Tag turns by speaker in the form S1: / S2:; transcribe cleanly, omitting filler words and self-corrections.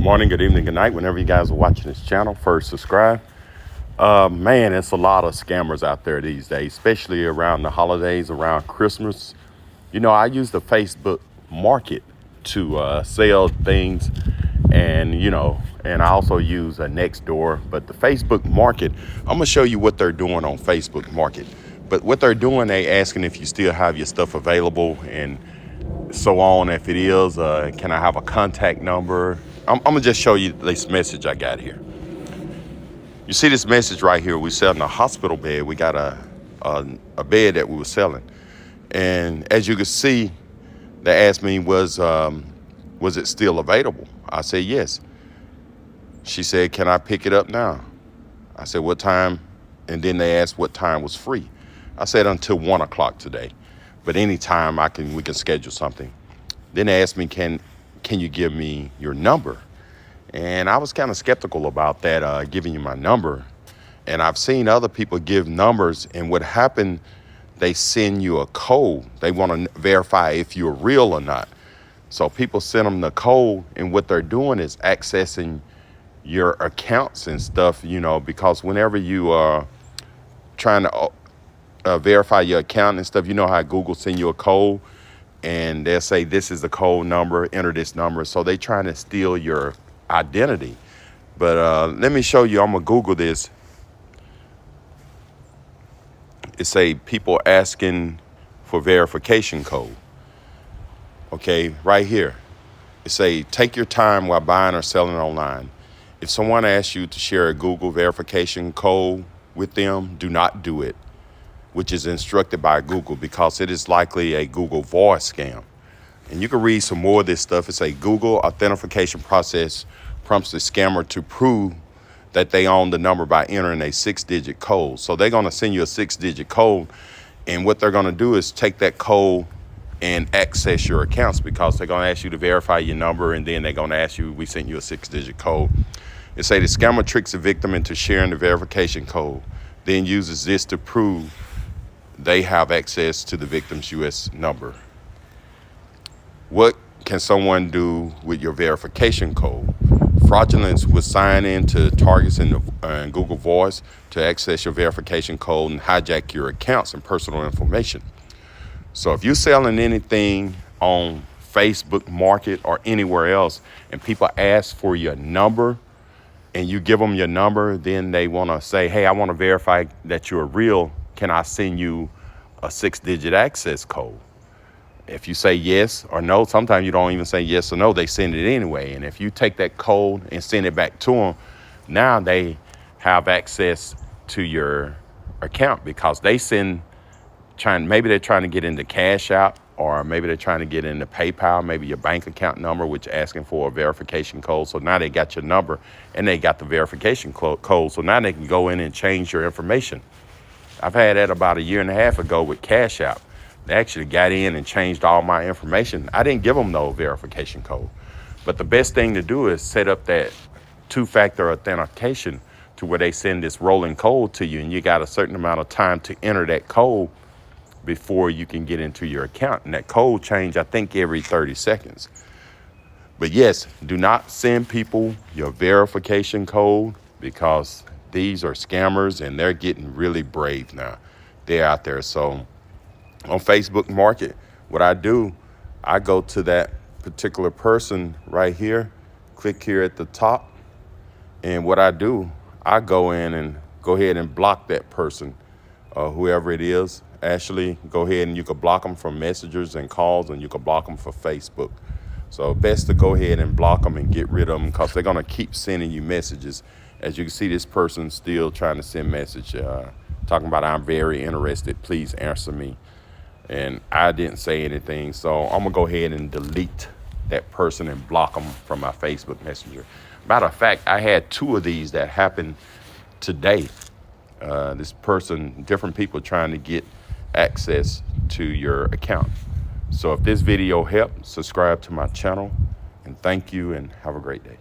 S1: morning, good evening, good night. Whenever you guys are watching this channel, first subscribe. Man, it's a lot of scammers out there these days, especially around the holidays, around Christmas. You know, I use the Facebook market to sell things, and I also use a Nextdoor. But the Facebook market, I'm gonna show you what they're doing on Facebook market. But what they're doing, they asking if you still have your stuff available and so on. If it is, can I have a contact number? I'm gonna just show you this message I got here. You see this message right here? We're selling a hospital bed. We got a bed that we were selling, and as you can see, they asked me was it still available? I said yes. She said, can I pick it up now? I said, what time? And then they asked what time was free. I said until 1 o'clock today, but anytime we can schedule something. Then they asked me, can you give me your number? And I was kind of skeptical about that, giving you my number. And I've seen other people give numbers, and what happened, they send you a code. They want to verify if you're real or not. So people send them the code, and what they're doing is accessing your accounts and stuff, because whenever you are trying to verify your account and stuff, you know how Google send you a code, and they'll say, this is the code number, enter this number. So they trying to steal your identity. But let me show you. I'm gonna Google this. It say people asking for verification code. Okay, right here. It say take your time while buying or selling online. If someone asks you to share a Google verification code with them, do not do it, which is instructed by Google, because it is likely a Google voice scam. And you can read some more of this stuff. It's a Google authentication process prompts the scammer to prove that they own the number by entering a 6-digit code. So they're gonna send you a 6-digit code, and what they're gonna do is take that code and access your accounts, because they're gonna ask you to verify your number, and then they're gonna ask you, we sent you a 6-digit code. It say the scammer tricks the victim into sharing the verification code, then uses this to prove they have access to the victim's US number. What can someone do with your verification code? Fraudulence would sign in to targets in Google Voice to access your verification code and hijack your accounts and personal information. So if you're selling anything on Facebook Market or anywhere else, and people ask for your number, and you give them your number, then they want to say, hey, I want to verify that you're real. Can I send you a 6-digit access code? If you say yes or no, sometimes you don't even say yes or no, they send it anyway. And if you take that code and send it back to them, now they have access to your account, because they maybe they're trying to get into Cash App, or maybe they're trying to get into PayPal, maybe your bank account number, which asking for a verification code. So now they got your number and they got the verification code. So now they can go in and change your information. I've had that about 1.5 years ago with Cash App. They actually got in and changed all my information. I didn't give them no verification code. But the best thing to do is set up that 2-factor authentication to where they send this rolling code to you, and you got a certain amount of time to enter that code before you can get into your account. And that code change, I think, every 30 seconds. But yes, do not send people your verification code, because these are scammers and they're getting really brave now. They're out there. So on Facebook Market, what I do, I go to that particular person right here, click here at the top, and what I do, I go in and go ahead and block that person, whoever it is. Actually, go ahead and you can block them from messengers and calls, and you can block them for Facebook. So best to go ahead and block them and get rid of them, because they're gonna keep sending you messages. As you can see, this person still trying to send message, talking about, I'm very interested, please answer me. And I didn't say anything, so I'm gonna go ahead and delete that person and block them from my Facebook Messenger. Matter of fact, I had 2 of these that happened today. This person, different people trying to get access to your account. So if this video helped, subscribe to my channel, and thank you, and have a great day.